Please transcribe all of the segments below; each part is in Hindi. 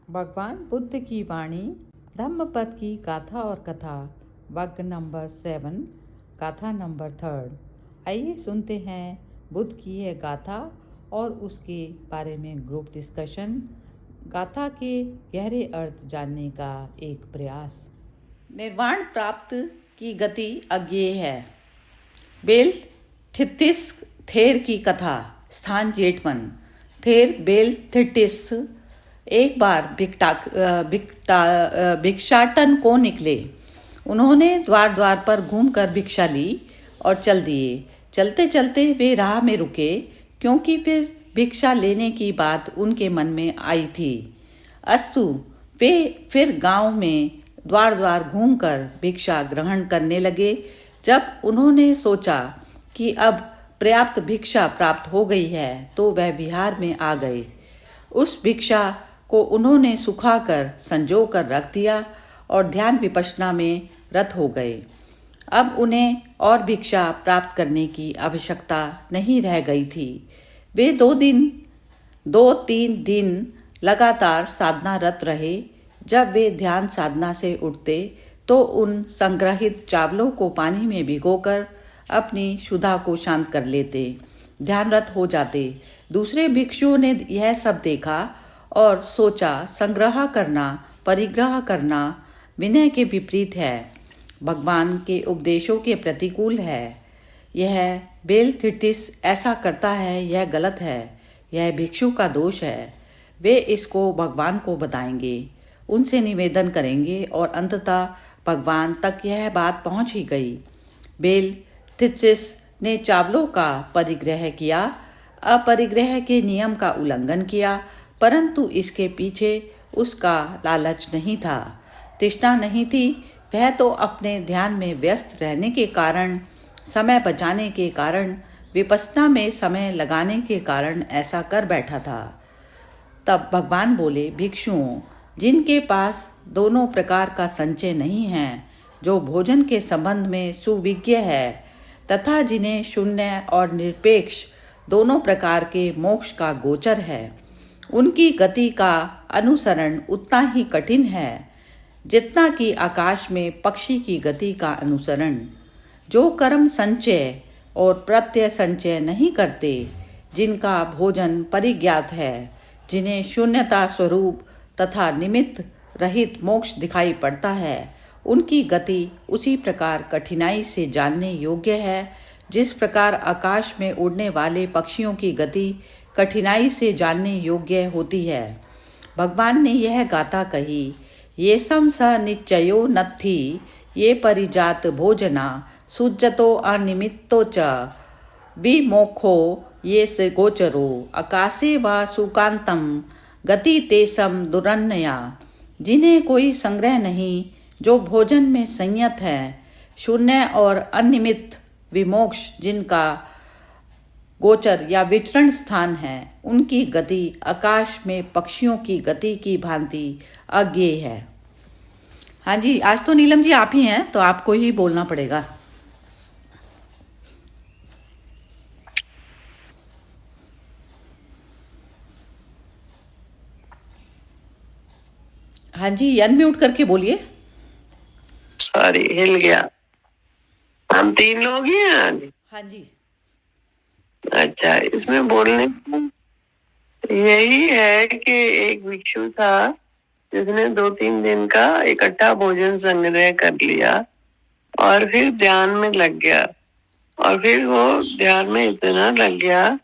भगवान बुद्ध की वाणी धम्मपद की गाथा और कथा वर्ग नंबर 7 गाथा नंबर 3। आइए सुनते हैं बुद्ध की यह गाथा और उसके बारे में ग्रुप डिस्कशन। गाथा के गहरे अर्थ जानने का एक प्रयास। निर्वाण प्राप्त की गति अज्ञेय है। बेल थितिस थेर की कथा। स्थान जेठवन। थेर बेल थिटिस एक बार भिक्षाटन को निकले। उन्होंने द्वार द्वार पर घूमकर भिक्षा ली और चल दिए। चलते चलते वे राह में रुके, क्योंकि फिर भिक्षा लेने की बात उनके मन में आई थी। अस्तु, वे फिर गांव में द्वार द्वार घूमकर भिक्षा ग्रहण करने लगे। जब उन्होंने सोचा कि अब पर्याप्त भिक्षा प्राप्त हो गई है, तो वह विहार में आ गए। उस भिक्षा को उन्होंने सुखाकर संजो कर रख दिया और ध्यान विपश्यना में रत हो गए। अब उन्हें और भिक्षा प्राप्त करने की आवश्यकता नहीं रह गई थी। वे 2-3 दिन लगातार साधना रत रहे। जब वे ध्यान साधना से उठते तो उन संग्रहित चावलों को पानी में भिगोकर अपनी क्षुधा को शांत कर लेते, ध्यानरत हो जाते। दूसरे भिक्षुओं ने यह सब देखा और सोचा, संग्रह करना परिग्रह करना विनय के विपरीत है, भगवान के उपदेशों के प्रतिकूल है। यह बेलथिटिस ऐसा करता है, यह गलत है, यह भिक्षु का दोष है। वे इसको भगवान को बताएंगे, उनसे निवेदन करेंगे और अंततः भगवान तक यह बात पहुंच ही गई। बेलथिटिस ने चावलों का परिग्रह किया, अपरिग्रह के नियम का उल्लंघन किया, परंतु इसके पीछे उसका लालच नहीं था, तृष्णा नहीं थी। वह तो अपने ध्यान में व्यस्त रहने के कारण, समय बचाने के कारण, विपश्यना में समय लगाने के कारण ऐसा कर बैठा था। तब भगवान बोले, भिक्षुओं, जिनके पास दोनों प्रकार का संचय नहीं है, जो भोजन के संबंध में सुविज्ञ है तथा जिन्हें शून्य और निरपेक्ष दोनों प्रकार के मोक्ष का गोचर है, उनकी गति का अनुसरण उतना ही कठिन है जितना कि आकाश में पक्षी की गति का अनुसरण। जो कर्म संचय और प्रत्यय संचय नहीं करते, जिनका भोजन परिज्ञात है, जिन्हें शून्यता स्वरूप तथा निमित्त रहित मोक्ष दिखाई पड़ता है, उनकी गति उसी प्रकार कठिनाई से जानने योग्य है जिस प्रकार आकाश में उड़ने वाले पक्षियों की गति कठिनाई से जानने योग्य होती है। भगवान ने यह गाथा कही, ये सम स निश्चयो नत्थि ये परिजात भोजना सुज्जतो अनिमित्तो च विमोखो ये से गोचरो आकाशे व सुकांतम गति तेसम दुरन्नया। जिन्हें कोई संग्रह नहीं, जो भोजन में संयत है, शून्य और अनिमित्त विमोक्ष जिनका गोचर या विचरण स्थान है, उनकी गति आकाश में पक्षियों की गति की भांति अज्ञेय है। हाँ जी, आज तो नीलम जी आप ही हैं, तो आपको ही बोलना पड़ेगा। हाँ जी, अनम्यूट करके बोलिए। सॉरी, हिल गया। हम 3 लोग ही हैं आज। हाँ जी। अच्छा, इसमें बोलने यही है कि एक भिक्षु था जिसने 2-3 दिन का इकट्ठा भोजन संग्रह कर लिया और फिर ध्यान में लग गया। और फिर वो ध्यान में इतना लग गया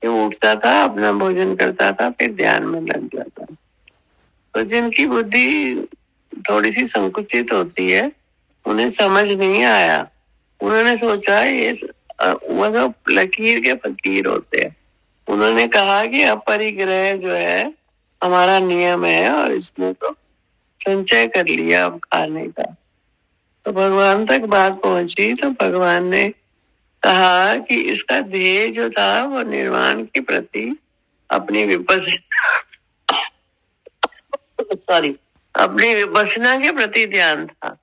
कि उठता था, अपना भोजन करता था, फिर ध्यान में लग जाता। तो जिनकी बुद्धि थोड़ी सी संकुचित होती है, उन्हें समझ नहीं आया। उन्होंने सोचा ये मतलब लकीर के फकीर होते हैं। उन्होंने कहा कि अपरिग्रह जो है हमारा नियम है और इसने तो संचय कर लिया अब खाने का। तो भगवान तक बात पहुंची तो भगवान ने कहा कि इसका ध्येय जो था वो निर्वाण के प्रति अपनी विपश्यना के प्रति ध्यान था।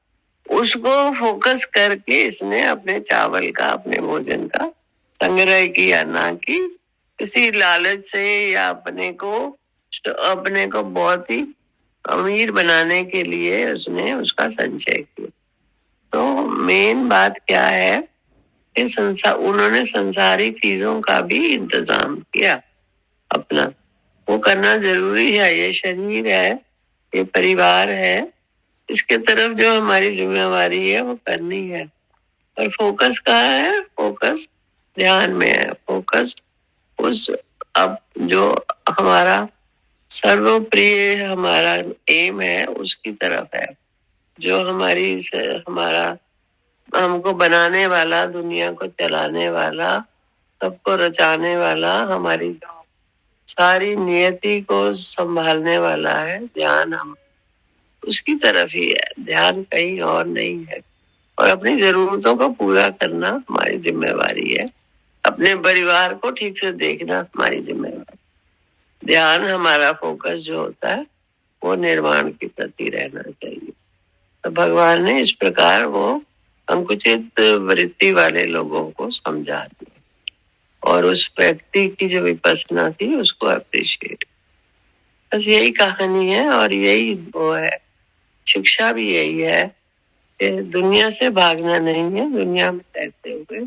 उसको फोकस करके इसने अपने चावल का, अपने भोजन का संग्रह किया, ना कि किसी लालच से या अपने को बहुत ही अमीर बनाने के लिए उसने उसका संचय किया। तो मेन बात क्या है कि उन्होंने संसारिक चीजों का भी इंतजाम किया अपना। वो करना जरूरी है। ये शरीर है, ये परिवार है, इसके तरफ जो हमारी जिम्मेवारी है वो करनी है। और फोकस कहाँ है? फोकस ध्यान में है। फोकस उस अब जो हमारा सर्वप्रिय हमारा एम है उसकी तरफ है, जो हमारा हमको बनाने वाला, दुनिया को चलाने वाला, सबको रचाने वाला, हमारी सारी नियति को संभालने वाला है। ध्यान हम उसकी तरफ ही है, ध्यान कहीं और नहीं है। और अपनी जरूरतों को पूरा करना हमारी जिम्मेवारी है। अपने परिवार को ठीक से देखना हमारी जिम्मेवारी। ध्यान हमारा फोकस जो होता है वो निर्वाण के प्रति रहना चाहिए। तो भगवान ने इस प्रकार वो संकुचित वृत्ति वाले लोगों को समझा दिया और उस व्यक्ति की जो विपස්සना थी उसको अप्रिशिएट। बस यही कहानी है और यही वो है। शिक्षा भी यही है कि दुनिया से भागना नहीं है, दुनिया में रहते हुए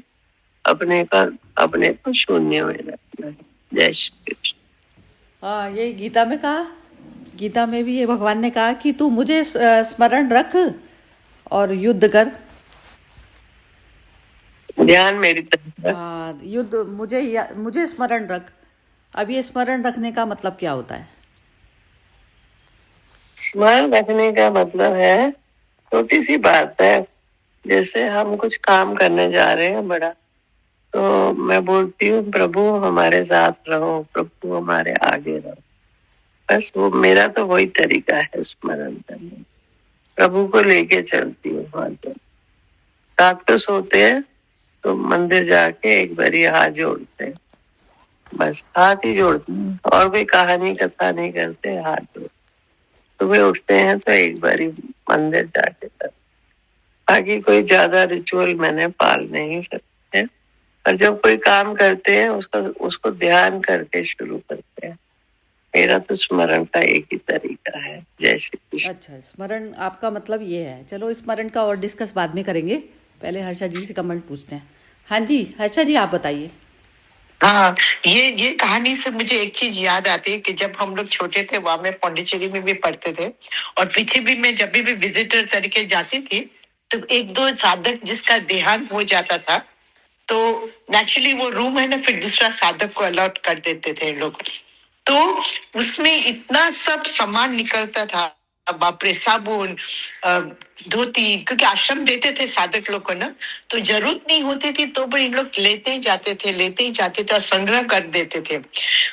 अपने को शून्य में रखना है। जय श्री कृष्ण। हाँ, यही गीता में कहा। गीता में भी ये भगवान ने कहा कि तू मुझे स्मरण रख और युद्ध कर। ध्यान मेरी तरफ। हाँ, युद्ध मुझे स्मरण रख। अब ये स्मरण रखने का मतलब क्या होता है? स्मरण रखने का मतलब है, छोटी सी बात है। जैसे हम कुछ काम करने जा रहे हैं बड़ा, तो मैं बोलती हूँ प्रभु हमारे साथ रहो, प्रभु हमारे आगे रहो। बस वो मेरा तो वही तरीका है स्मरण करने। प्रभु को लेके चलती हूँ। रात को सोते हैं तो मंदिर जाके एक बारी हाथ जोड़ते हैं, बस हाथ ही जोड़ते हैं और कोई कहानी कथा नहीं करते, हाथ जोड़ते। सुबह उठते हैं तो एक बारी मंदिर जाके करते। बाकी कोई ज्यादा रिचुअल मैंने पाल नहीं सकते। और जब कोई काम करते हैं उसको ध्यान करके शुरू करते हैं। मेरा तो स्मरण का एक ही तरीका है। जय श्री कृष्ण। अच्छा, स्मरण आपका मतलब ये है। चलो स्मरण का और डिस्कस बाद में करेंगे, पहले हर्षा जी से कमेंट पूछते हैं। हाँ जी हर्षा जी, आप बताइए। हाँ, ये कहानी से मुझे एक चीज याद आती है कि जब हम लोग छोटे थे, वहां में पौंडीचेरी में भी पढ़ते थे और पीछे भी मैं जब भी विजिटर तरीके जाती थी तो एक दो साधक जिसका देहांत हो जाता था तो नेचुरली वो रूम है ना, फिर दूसरा साधक को अलॉट कर देते थे लोग। तो उसमें इतना सब सामान निकलता था, बाप रे, साबुन, धोती, क्योंकि आश्रम देते थे साधक लोग को ना, तो जरूरत नहीं होती थी तो भी इन लोग लेते ही जाते थे और संग्रह कर देते थे।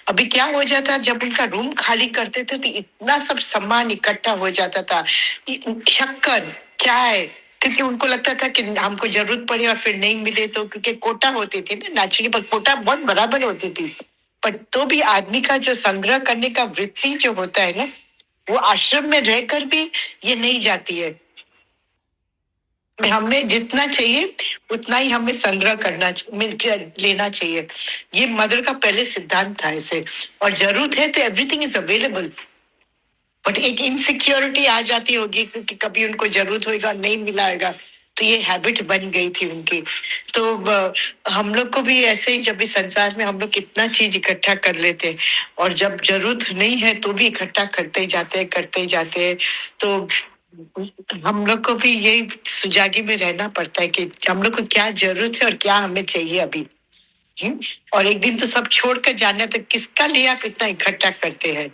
अभी क्या हो जाता, जब उनका रूम खाली करते थे तो इतना सब सामान इकट्ठा हो जाता था, शक्कर, चाय, क्योंकि उनको लगता था कि हमको जरूरत पड़ी और फिर नहीं मिले तो, क्योंकि कोटा होती थी ना नेचुरली, पर कोटा बहुत बराबर होती थी। पर तो भी आदमी का जो संग्रह करने का वृत्ति जो होता है ना, वो आश्रम में रहकर भी ये नहीं जाती है। हमें जितना चाहिए उतना ही हमें संग्रह लेना चाहिए। ये मदर का पहले सिद्धांत था ऐसे। और जरूरत है तो एवरीथिंग इज अवेलेबल, बट एक इनसिक्योरिटी आ जाती होगी क्योंकि कभी उनको जरूरत होगा नहीं मिलाएगा, तो ये हैबिट बन गई थी उनकी। तो हम लोग को भी ऐसे ही, जब भी संसार में हम लोग कितना चीज इकट्ठा कर लेते और जब जरूरत नहीं है तो भी इकट्ठा करते ही जाते। तो हम लोग को भी यही सुजागी में रहना पड़ता है कि हम लोग को क्या जरूरत है और क्या हमें चाहिए अभी। और एक दिन तो सब छोड़कर जाना, तो किसका लिए आप इतना इकट्ठा करते हैं।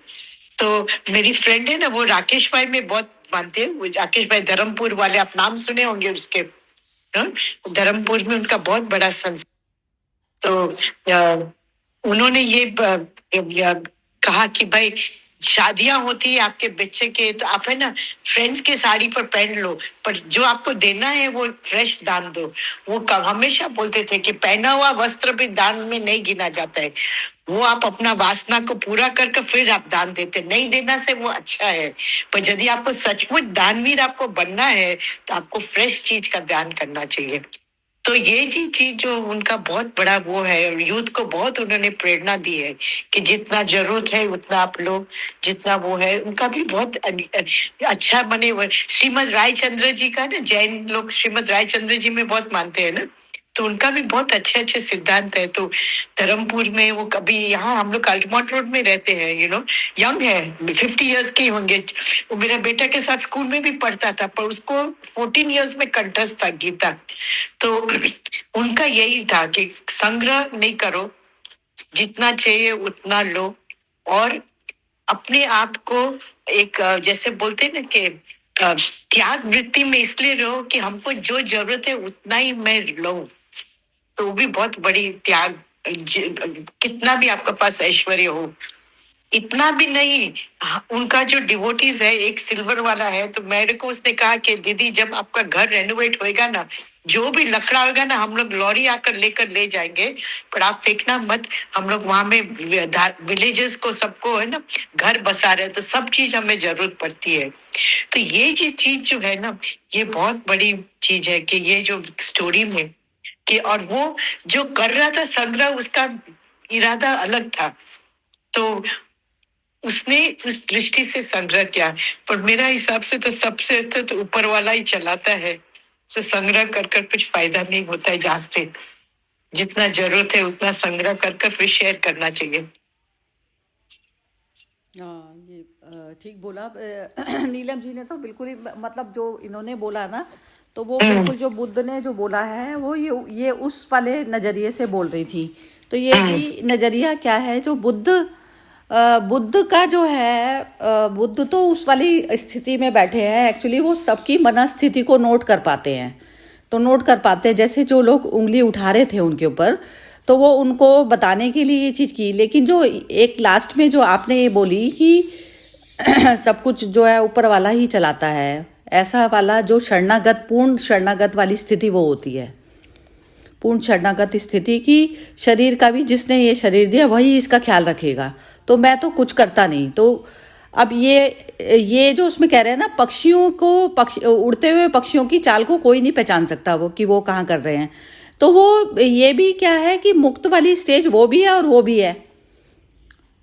तो मेरी फ्रेंड है ना, वो राकेश भाई में बहुत मानते हैं। वो राकेश भाई धर्मपुर वाले, आप नाम सुने होंगे उसके। धर्मपुर में उनका बहुत बड़ा संस्था। तो उन्होंने ये कहा कि भाई शादियां होती है आपके बच्चे के, तो आप है ना फ्रेंड्स के साड़ी पर पहन लो, पर जो आपको देना है वो फ्रेश दान दो। वो हमेशा बोलते थे कि पहना हुआ वस्त्र भी दान में नहीं गिना जाता है, वो आप अपना वासना को पूरा करके फिर आप दान देते, नहीं देना से वो अच्छा है। पर यदि आपको सचमुच दानवीर आपको बनना है तो आपको फ्रेश चीज का दान करना चाहिए। तो ये जी चीज जो उनका बहुत बड़ा वो है, यूथ को बहुत उन्होंने प्रेरणा दी है कि जितना जरूरत है उतना आप लोग, जितना वो है उनका भी बहुत अच्छा माने श्रीमद रायचंद्र जी का ना, जैन लोग श्रीमद रायचंद्र जी में बहुत मानते हैं ना, तो उनका भी बहुत अच्छे अच्छे सिद्धांत है। तो धर्मपुर में वो कभी, यहाँ हम लोग अल्टमाउंट रोड में रहते हैं, यंग है, 50 इयर्स के होंगे। वो मेरा बेटा के साथ स्कूल में भी पढ़ता था, पर उसको 14 इयर्स में कंठस्थ था गीता। तो उनका यही था कि संग्रह नहीं करो, जितना चाहिए उतना लो, और अपने आप को एक जैसे बोलते हैं ना कि त्याग वृत्ति में इसलिए रहो कि हमको जो जरूरत है उतना ही मैं लूं। तो वो भी बहुत बड़ी त्याग, कितना भी आपके पास ऐश्वर्य हो, इतना भी नहीं। उनका जो डिवोटीज है, एक सिल्वर वाला है, तो मेरे को उसने कहा कि दीदी जब आपका घर रेनोवेट होएगा ना, जो भी लकड़ा होगा ना, हम लोग लॉरी आकर लेकर ले जाएंगे, पर आप फेंकना मत। हम लोग वहां में विलेजेस को सबको है ना घर बसा रहे, तो सब चीज हमें जरूरत पड़ती है। तो ये जो चीज जो है ना, ये बहुत बड़ी चीज है कि ये जो स्टोरी में कि, और वो जो कर रहा था संग्रह, उसका इरादा अलग था, तो उसने उस दृष्टि से संग्रह किया। पर मेरा हिसाब से तो सबसे अच्छा तो ऊपर वाला ही चलाता है, तो संग्रह कर कर कुछ फायदा नहीं होता है। जहां से जितना जरूरत है उतना संग्रह कर कर फिर शेयर करना चाहिए। हाँ, ये ठीक बोला। नीलम जी ने तो बिल्कुल ही मतलब जो इन्होंने बोला ना, तो वो बिल्कुल जो बुद्ध ने जो बोला है वो ये उस वाले नजरिए से बोल रही थी। तो ये कि नजरिया क्या है, जो बुद्ध का जो है, बुद्ध तो उस वाली स्थिति में बैठे हैं, एक्चुअली वो सबकी मनस्थिति को नोट कर पाते हैं। तो नोट कर पाते हैं, जैसे जो लोग उंगली उठा रहे थे उनके ऊपर, तो वो उनको बताने के लिए ये चीज़ की। लेकिन जो एक लास्ट में जो आपने ये बोली कि सब कुछ जो है ऊपर वाला ही चलाता है, ऐसा वाला जो शरणागत, पूर्ण शरणागत वाली स्थिति वो होती है। पूर्ण शरणागत स्थिति की, शरीर का भी जिसने ये शरीर दिया वही इसका ख्याल रखेगा, तो मैं तो कुछ करता नहीं। तो अब ये जो उसमें कह रहे हैं ना, पक्षियों को, उड़ते हुए पक्षियों की चाल को कोई नहीं पहचान सकता वो कि वो कहाँ कर रहे हैं। तो वो ये भी क्या है कि मुक्त वाली स्टेज वो भी है और वो भी है।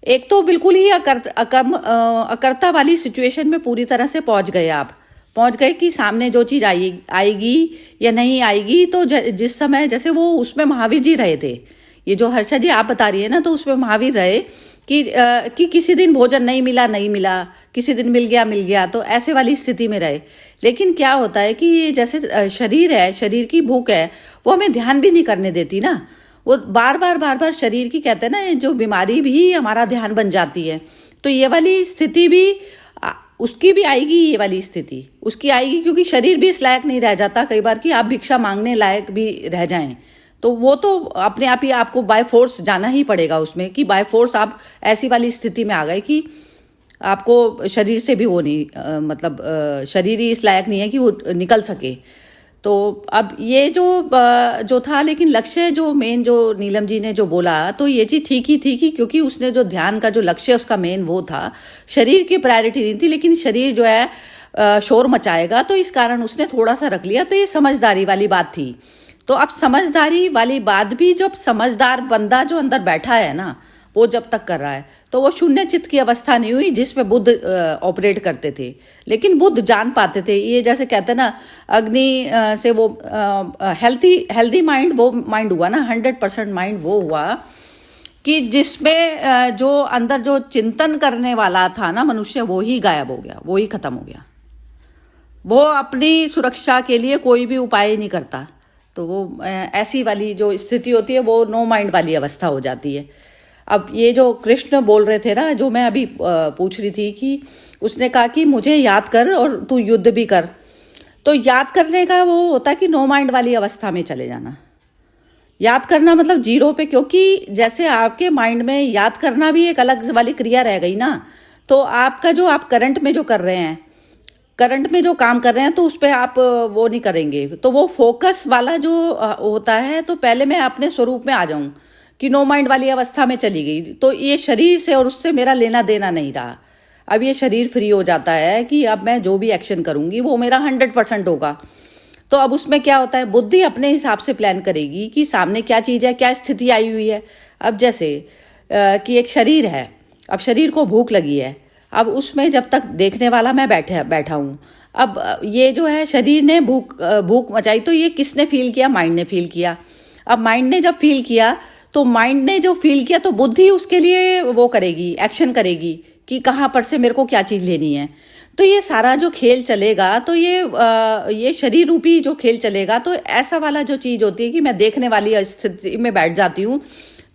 एक तो बिल्कुल ही अकर्ता वाली सिचुएशन में पूरी तरह से पहुंच गए, आप पहुंच गए कि सामने जो चीज आएगी या नहीं आएगी। तो जिस समय जैसे वो उसमें महावीर जी रहे थे, ये जो हर्षा जी आप बता रही है ना, तो उसमें महावीर रहे कि किसी दिन भोजन नहीं मिला, किसी दिन मिल गया, तो ऐसे वाली स्थिति में रहे। लेकिन क्या होता है कि ये जैसे शरीर है, शरीर की भूख है, वो हमें ध्यान भी नहीं करने देती ना। वो बार बार शरीर की, कहते हैं ना, जो बीमारी भी हमारा ध्यान बन जाती है। तो ये वाली स्थिति भी उसकी भी आएगी, ये वाली स्थिति उसकी आएगी, क्योंकि शरीर भी इस लायक नहीं रह जाता कई बार कि आप भिक्षा मांगने लायक भी रह जाएं। तो वो तो अपने आप ही आपको बाय फोर्स जाना ही पड़ेगा उसमें, कि बाय फोर्स आप ऐसी वाली स्थिति में आ गए कि आपको शरीर से भी वो नहीं, मतलब शरीर ही इस लायक नहीं है कि वो निकल सके। तो अब ये जो था, लेकिन लक्ष्य जो मेन जो नीलम जी ने जो बोला, तो ये चीज़ ठीक ही थी कि क्योंकि उसने जो ध्यान का जो लक्ष्य उसका मेन वो था, शरीर की प्रायोरिटी नहीं थी। लेकिन शरीर जो है शोर मचाएगा, तो इस कारण उसने थोड़ा सा रख लिया। तो ये समझदारी वाली बात थी। तो अब समझदारी वाली बात भी, जब समझदार बंदा जो अंदर बैठा है ना, वो जब तक कर रहा है, तो वो शून्य चित्त की अवस्था नहीं हुई जिसमें बुद्ध ऑपरेट करते थे। लेकिन बुद्ध जान पाते थे, ये जैसे कहते हैं ना, अग्नि से वो हेल्दी माइंड, वो माइंड हुआ ना, 100% माइंड वो हुआ कि जिसमें जो अंदर जो चिंतन करने वाला था ना मनुष्य, वो ही गायब हो गया, वो ही खत्म हो गया। वो अपनी सुरक्षा के लिए कोई भी उपाय नहीं करता। तो वो ऐसी वाली जो स्थिति होती है, वो नो माइंड वाली अवस्था हो जाती है। अब ये जो कृष्ण बोल रहे थे ना, जो मैं अभी पूछ रही थी, कि उसने कहा कि मुझे याद कर और तू युद्ध भी कर। तो याद करने का वो होता है कि नो माइंड वाली अवस्था में चले जाना। याद करना मतलब जीरो पे, क्योंकि जैसे आपके माइंड में याद करना भी एक अलग वाली क्रिया रह गई ना। तो आपका जो आप करंट में जो कर रहे हैं, करंट में जो काम कर रहे हैं, तो उस पर आप वो नहीं करेंगे। तो वो फोकस वाला जो होता है, तो पहले मैं अपने स्वरूप में आ जाऊं कि नो माइंड वाली अवस्था में चली गई, तो ये शरीर से और उससे मेरा लेना देना नहीं रहा। अब ये शरीर फ्री हो जाता है कि अब मैं जो भी एक्शन करूंगी वो मेरा 100% होगा। तो अब उसमें क्या होता है, बुद्धि अपने हिसाब से प्लान करेगी कि सामने क्या चीज़ है, क्या स्थिति आई हुई है। अब जैसे कि एक शरीर है, अब शरीर को भूख लगी है, अब उसमें जब तक देखने वाला मैं बैठा हूँ, अब ये जो है शरीर ने भूख मचाई, तो ये किसने फील किया, माइंड ने फील किया। अब माइंड ने जब फील किया, तो माइंड ने जो फील किया तो बुद्धि उसके लिए वो करेगी, एक्शन करेगी कि कहाँ पर से मेरे को क्या चीज़ लेनी है। तो ये सारा जो खेल चलेगा, तो ये शरीर रूपी जो खेल चलेगा, तो ऐसा वाला जो चीज़ होती है कि मैं देखने वाली स्थिति में बैठ जाती हूँ,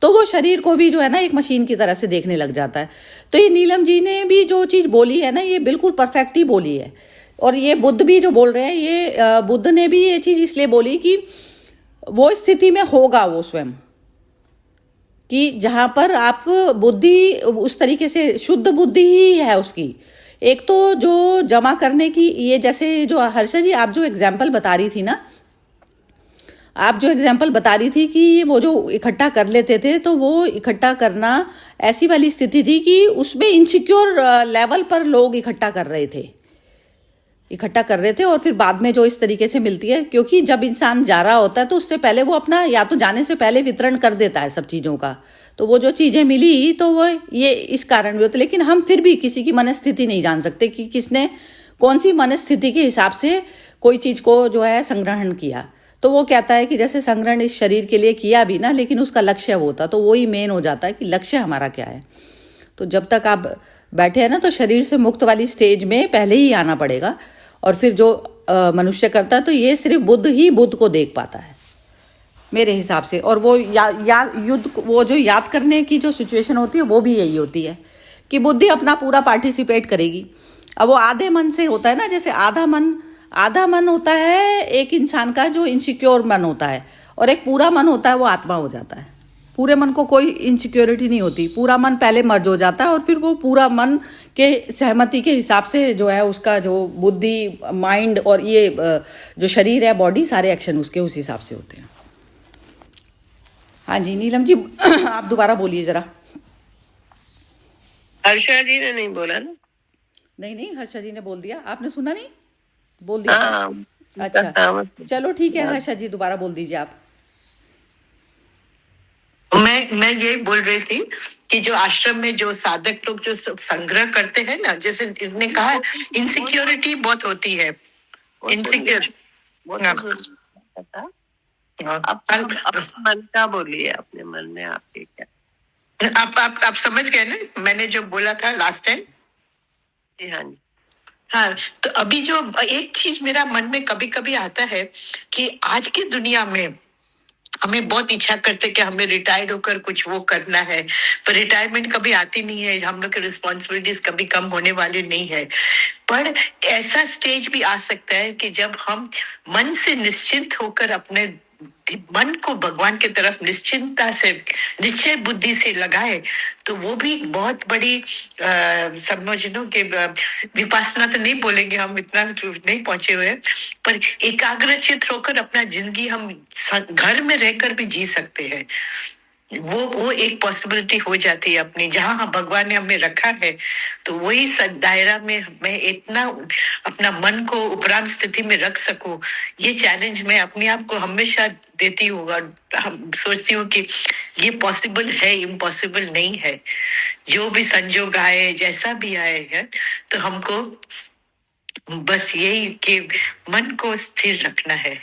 तो वो शरीर को भी जो है ना एक मशीन की तरह से देखने लग जाता है। तो ये नीलम जी ने भी जो चीज़ बोली है ना, ये बिल्कुल परफेक्ट ही बोली है। और ये बुद्ध भी जो बोल रहे हैं, ये बुद्ध ने भी ये चीज़ इसलिए बोली कि वो स्थिति में होगा वो स्वयं, कि जहाँ पर आप बुद्धि उस तरीके से शुद्ध बुद्धि ही है उसकी। एक तो जो जमा करने की, ये जैसे जो हर्षा जी आप जो एग्जाम्पल बता रही थी ना, आप जो एग्जाम्पल बता रही थी कि वो जो इकट्ठा कर लेते थे, तो वो इकट्ठा करना ऐसी वाली स्थिति थी कि उसमें इनसिक्योर लेवल पर लोग इकट्ठा कर रहे थे और फिर बाद में जो इस तरीके से मिलती है, क्योंकि जब इंसान जा रहा होता है तो उससे पहले वो अपना, या तो जाने से पहले वितरण कर देता है सब चीज़ों का, तो वो जो चीज़ें मिली तो वो ये इस कारण भी होता है। लेकिन हम फिर भी किसी की मनस्थिति नहीं जान सकते कि किसने कौन सी मनस्थिति के हिसाब से कोई चीज़ को जो है संग्रहण किया। तो वो कहता है कि जैसे संग्रहण इस शरीर के लिए किया भी ना, लेकिन उसका लक्ष्य वो था, तो वही मेन हो जाता है कि लक्ष्य हमारा क्या है। तो जब तक आप बैठे हैं ना, तो शरीर से मुक्त वाली स्टेज में पहले ही आना पड़ेगा। और फिर जो मनुष्य करता है, तो ये सिर्फ बुद्ध ही बुद्ध को देख पाता है मेरे हिसाब से। और वो युद्ध, वो जो याद करने की जो सिचुएशन होती है, वो भी यही होती है कि बुद्धि अपना पूरा पार्टिसिपेट करेगी। अब वो आधे मन से होता है ना, जैसे आधा मन होता है एक इंसान का जो इनसिक्योर मन होता है, और एक पूरा मन होता है वो आत्मा हो जाता है। पूरे मन को कोई इनसिक्योरिटी नहीं होती, पूरा मन पहले मर्ज हो जाता है और फिर वो पूरा मन के सहमति के हिसाब से जो है उसका जो बुद्धि, माइंड और ये जो शरीर है, बॉडी, सारे एक्शन उसके उस हिसाब से होते हैं। हाँ जी नीलम जी आप दोबारा बोलिए जरा। हर्षा जी ने नहीं बोला ना? नहीं, हर्षा जी ने बोल दिया, आपने सुना नहीं? बोल दिया? हाँ, अच्छा चलो ठीक है, हर्षा जी दोबारा बोल दीजिए आप। मैं यही बोल रही थी कि जो आश्रम में जो साधक लोग जो संग्रह करते हैं ना, जैसे इन्होंने कहा, इनसिक्योरिटी बहुत होती है, इनसिक्योर। अपने मन का बोलिए, अपने मन में आपके क्या। आप समझ गए ना मैंने जो बोला था लास्ट टाइम? हाँ, हाँ, तो अभी जो एक चीज मेरा मन में कभी कभी आता है कि आज की दुनिया में हमें बहुत इच्छा करते कि हमें रिटायर्ड होकर कुछ वो करना है, पर रिटायरमेंट कभी आती नहीं है, हम लोग की रिस्पॉन्सिबिलिटीज कभी कम होने वाली नहीं है। पर ऐसा स्टेज भी आ सकता है कि जब हम मन से निश्चिंत होकर अपने मन को भगवान की तरफ निश्चिंतता से, निश्चय बुद्धि से लगाए, तो वो भी बहुत बड़ी समझो कि विपासना तो नहीं बोलेंगे, हम इतना नहीं पहुंचे हुए, पर एकाग्रचित होकर अपना जिंदगी हम घर में रहकर भी जी सकते हैं। वो एक पॉसिबिलिटी हो जाती है अपनी, जहां भगवान ने हमें रखा है, तो वही दायरा में मैं इतना अपना मन को उपराम स्थिति में रख सकूं, ये चैलेंज मैं अपने आप को हमेशा देती हूँ। और हम सोचती हूँ कि ये पॉसिबल है, इम्पॉसिबल नहीं है। जो भी संजोग आए, जैसा भी आए है, तो हमको बस यही कि मन को स्थिर रखना है,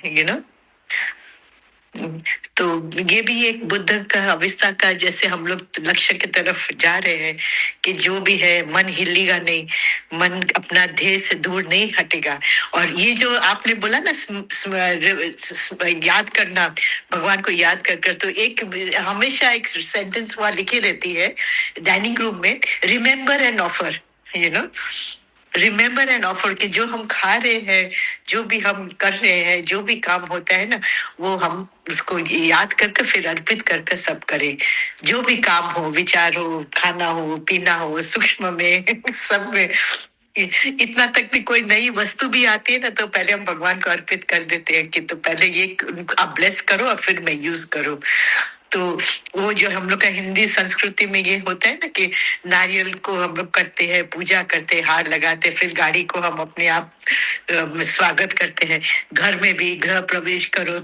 तो ये भी एक बुद्ध का अवस्था का, जैसे हम लोग लक्ष्य की तरफ जा रहे हैं कि जो भी है मन हिलेगा नहीं, मन अपना ध्येय से दूर नहीं हटेगा। और ये जो आपने बोला ना याद करना, भगवान को याद कर तो एक हमेशा एक सेंटेंस वहां लिखी रहती है डाइनिंग रूम में, remember and offer, remember and offer, कि जो हम खा रहे हैं, जो भी हम कर रहे हैं, जो भी काम होता है ना, वो हम उसको याद करके फिर अर्पित करके सब करें। जो भी काम हो, विचार हो, खाना हो, पीना हो, सूक्ष्म में सब में, इतना तक भी कोई नई वस्तु भी आती है ना, तो पहले हम भगवान को अर्पित कर देते हैं कि तो पहले ये आप ब्लेस करो और फिर मैं यूज करूं। तो वो जो हम लोग का हिंदी संस्कृति में ये होता है ना कि नारियल को हम लोग करते हैं, पूजा करते हैं, हार लगाते हैं, फिर गाड़ी को हम अपने आप स्वागत करते हैं। घर में भी गृह प्रवेश करो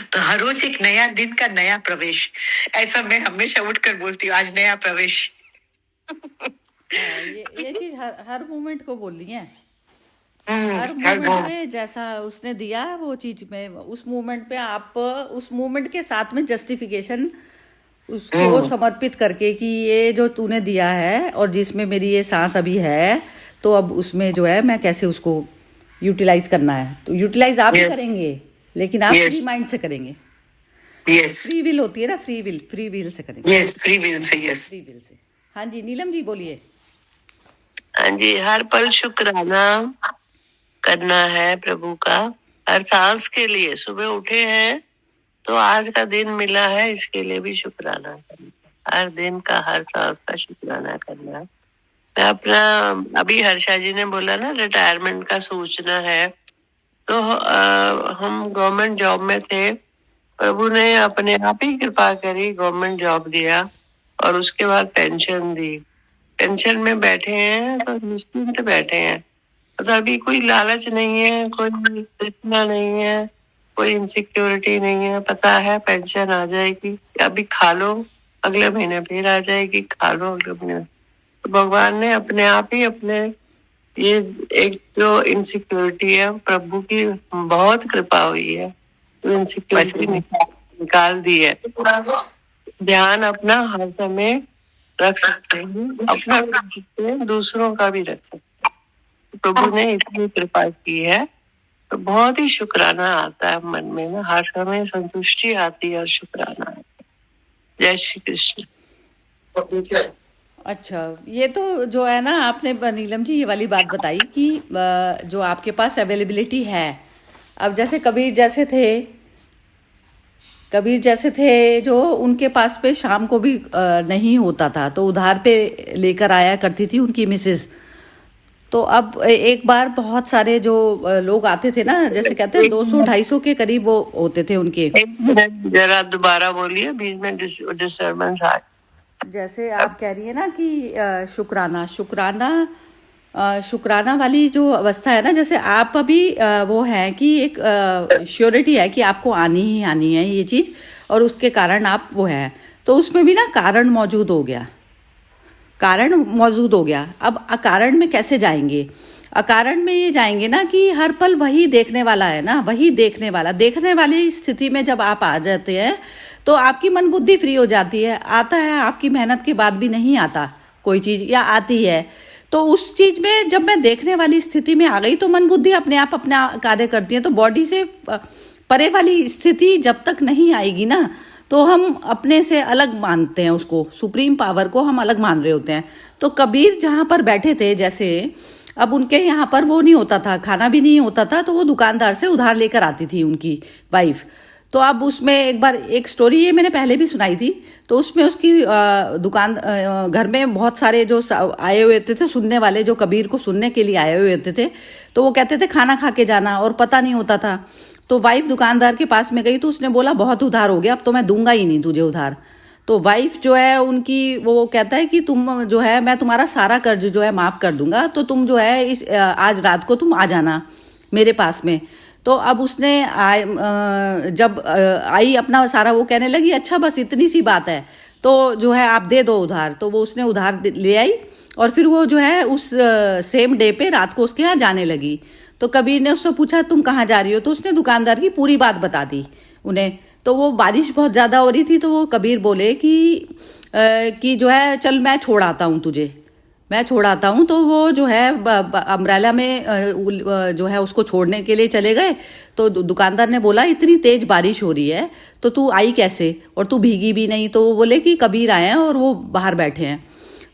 तो हर रोज एक नया दिन का नया प्रवेश, ऐसा मैं हमेशा उठकर बोलती हूँ, आज नया प्रवेश। ये चीज हर मोमेंट को बोल रही है। हर हर मोमेंट मोमेंट में जैसा उसने दिया वो चीज में, उस मोमेंट पे आप उस मोमेंट के साथ में जस्टिफिकेशन उसको समर्पित करके कि ये जो तूने दिया है और जिसमें मेरी ये सांस अभी है, तो अब उसमें जो है मैं कैसे उसको यूटिलाइज करना है। तो यूटिलाइज आप ही यस करेंगे, लेकिन आप फ्री यस माइंड से करेंगे। यस फ्री विल होती है ना, फ्री विल से करेंगे, yes, free will say, yes. Free will say. हाँ जी, नीलम जी बोलिए। हाँ जी, हर पल शुक्राना करना है प्रभु का, हर सांस के लिए। सुबह उठे हैं तो आज का दिन मिला है, इसके लिए भी शुक्राना करना है। हर दिन का, हर सांस का शुक्राना करना है। मैं अपना, अभी हर्षा जी ने बोला ना रिटायरमेंट का सोचना है, तो हम गवर्नमेंट जॉब में थे, प्रभु ने अपने आप ही कृपा करी, गवर्नमेंट जॉब दिया और उसके बाद पेंशन दी। पेंशन में बैठे हैं तो निश्चिंत बैठे हैं, तो अभी कोई लालच नहीं है, कोई इतना नहीं है, कोई इनसिक्योरिटी नहीं है। पता है पेंशन आ जाएगी, अभी खा लो, अगले महीने फिर आ जाएगी, खा लो अगले महीने। तो भगवान ने अपने आप ही अपने ये एक जो इनसिक्योरिटी है, प्रभु की बहुत कृपा हुई है, तो इनसिक्योरिटी निकाल दी है। ध्यान अपना हर समय रख सकते हैं, अपना भी रख सकते हैं, दूसरों का भी रख सकते हैं। प्रभु ने इतनी कृपा की है, तो बहुत ही शुक्राना आता है मन में ना, हर समय संतुष्टि आती है और शुक्राना आता है। जय श्री कृष्ण। अच्छा, ये तो जो है ना आपने नीलम जी ये वाली बात बताई कि जो आपके पास अवेलेबिलिटी है। अब जैसे कबीर जैसे थे जो उनके पास पे शाम को भी नहीं होता था, तो उधार पे लेकर आया करती थी उनकी मिसेस। तो अब एक बार बहुत सारे जो लोग आते थे ना, जैसे कहते हैं 200-250 के करीब वो होते थे उनके। एक मिनट जरा दोबारा बोलिए, बीच में डिस्टर्बेंस आ। जैसे आप कह रही है ना कि शुक्राना वाली जो अवस्था है ना, जैसे आप अभी वो है कि एक श्योरिटी है कि आपको आनी ही आनी है ये चीज, और उसके कारण आप वो है, तो उसमें भी ना कारण मौजूद हो गया। अब अकारण में कैसे जाएंगे? अकारण में ये जाएंगे ना कि हर पल वही देखने वाला है ना, वही देखने वाली स्थिति में जब आप आ जाते हैं तो आपकी मन बुद्धि फ्री हो जाती है। आता है आपकी मेहनत के बाद भी नहीं आता कोई चीज, या आती है तो उस चीज में जब मैं देखने वाली स्थिति में आ गई तो मन बुद्धि अपने आप अपना कार्य करती है। तो बॉडी से परे वाली स्थिति जब तक नहीं आएगी ना, तो हम अपने से अलग मानते हैं उसको, सुप्रीम पावर को हम अलग मान रहे होते हैं। तो कबीर जहां पर बैठे थे, जैसे अब उनके यहाँ पर वो नहीं होता था, खाना भी नहीं होता था, तो वो दुकानदार से उधार लेकर आती थी उनकी वाइफ। तो अब उसमें एक बार एक स्टोरी ये मैंने पहले भी सुनाई थी, तो उसमें उसकी दुकान घर में बहुत सारे जो आए हुए होते थे सुनने वाले, जो कबीर को सुनने के लिए आए हुए होते थे, तो वो कहते थे खाना खा के जाना, और पता नहीं होता था। तो वाइफ दुकानदार के पास में गई तो उसने बोला बहुत उधार हो गया, अब तो मैं दूंगा ही नहीं तुझे उधार। तो वाइफ जो है उनकी, वो कहता है कि तुम जो है मैं तुम्हारा सारा कर्ज जो है माफ कर दूंगा, तो तुम जो है इस आज रात को तुम आ जाना मेरे पास में। तो अब उसने जब आई अपना सारा, वो कहने लगी अच्छा बस इतनी सी बात है, तो जो है आप दे दो उधार। तो वो उसने उधार ले आई और फिर वो जो है उस सेम डे पे रात को उसके यहाँ जाने लगी। तो कबीर ने उससे पूछा तुम कहाँ जा रही हो, तो उसने दुकानदार की पूरी बात बता दी उन्हें। तो वो बारिश बहुत ज्यादा हो रही थी, तो वो कबीर बोले कि जो है चल मैं छोड़ आता हूँ तुझे, मैं छोड़ आता हूँ। तो वो जो है अम्ब्रेला में जो है उसको छोड़ने के लिए चले गए। तो दुकानदार ने बोला इतनी तेज बारिश हो रही है तो तू आई कैसे, और तू भीगी भी नहीं। तो वो बोले कि कबीर आए हैं और वो बाहर बैठे हैं।